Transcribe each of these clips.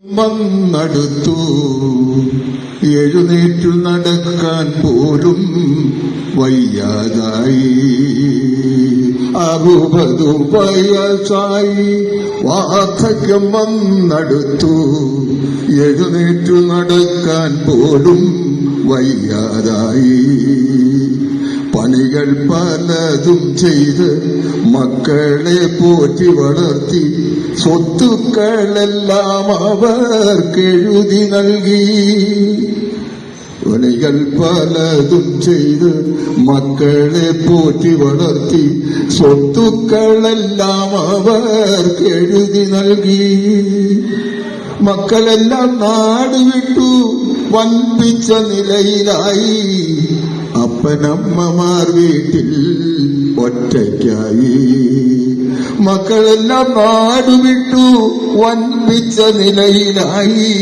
വന്നടുത്തു എഴുന്നേറ്റു നടക്കാൻ പോലും വയ്യാതായി. 60 വയസ്സായി വാർദ്ധക്യം വന്നടുത്തു എഴുന്നേറ്റു നടക്കാൻ പോലും വയ്യാതായി. പണികൾ പലതും ചെയ്ത് മക്കളെ പോറ്റി വളർത്തി സ്വത്തുക്കളെല്ലാം അവർക്കെഴുതി നൽകി. പണികൾ പലതും ചെയ്ത് മക്കളെ പോറ്റി വളർത്തി സ്വത്തുക്കളെല്ലാം അവർക്കെഴുതി നൽകി. മക്കളെല്ലാം നാട് വിട്ടു വൻപിച്ച നിലയിലായി. അപ്പനമ്മമാർ വീട്ടിൽ ഒറ്റയ്ക്കായി. മക്കളെല്ലാം നാടുവിട്ടു വൻപിച്ച നിലയിലായി.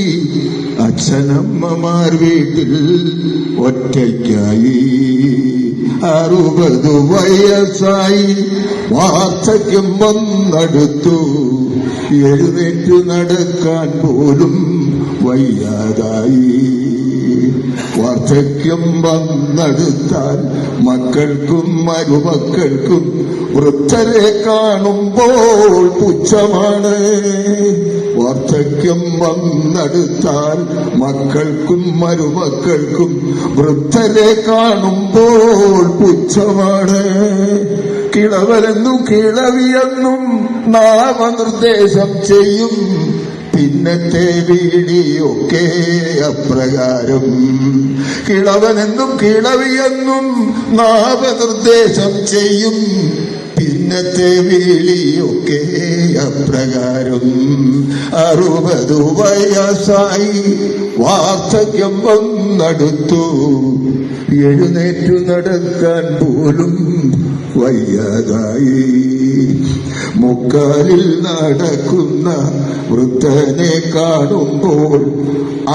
അച്ഛനമ്മമാർ വീട്ടിൽ ഒറ്റയ്ക്കായി. 60 വയസ്സായി വാർദ്ധക്യം വന്നടുത്തു എഴുന്നേറ്റു നടക്കാൻ പോലും വയ്യാതായി. വാർദ്ധക്യം വന്നെടുത്താൽ മക്കൾക്കും മരുമക്കൾക്കും വൃദ്ധരെ കാണുമ്പോൾ പുച്ഛമാണ്. വാർദ്ധക്യം വന്നെടുത്താൽ മക്കൾക്കും മരുമക്കൾക്കും വൃദ്ധരെ കാണുമ്പോൾ പുച്ഛമാണ്. കിളവരെന്നും കിളവിയെന്നും നാമനിർദ്ദേശം ചെയ്യും. പിന്നത്തെ വീടിയൊക്കെ അപ്രകാരം. കിളവനെന്നും കിളവിയെന്നും നാമനിർദ്ദേശം ചെയ്യും. പിന്നത്തെ വീളിയൊക്കെ അപ്രകാരം. 60 വയസ്സായി വാർദ്ധക്യം വന്നടുത്തു എഴുന്നേറ്റു നടക്കാൻ പോലും വയ്യാതായി. മുക്കാലിൽ നടക്കുന്ന വൃദ്ധനെ കാണുമ്പോൾ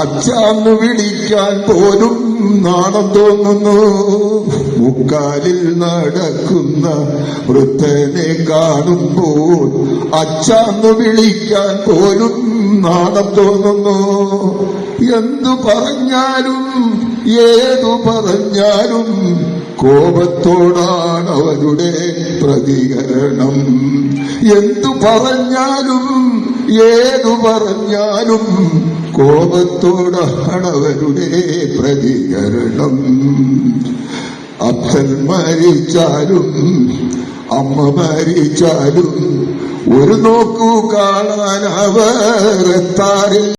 അച്ഛാന്ന് വിളിക്കാൻ പോലും നാണം തോന്നുന്നു. മുക്കാലിൽ നടക്കുന്ന വൃദ്ധനെ കാണുമ്പോൾ അച്ഛാന്ന് വിളിക്കാൻ പോലും നാണം തോന്നുന്നു. എന്തു പറഞ്ഞാലും ഏതു പറഞ്ഞാലും കോപത്തോടാണ് അവരുടെ പ്രതികരണം. എന്തു പറഞ്ഞാലും ഏതു പറഞ്ഞാലും കോപത്തോടാണ് അവരുടെ പ്രതികരണം. അപ്പൻ മരിച്ചാലും അമ്മ മരിച്ചാലും ഒരു നോക്കു കാണാൻ അവർ എത്താറില്ല.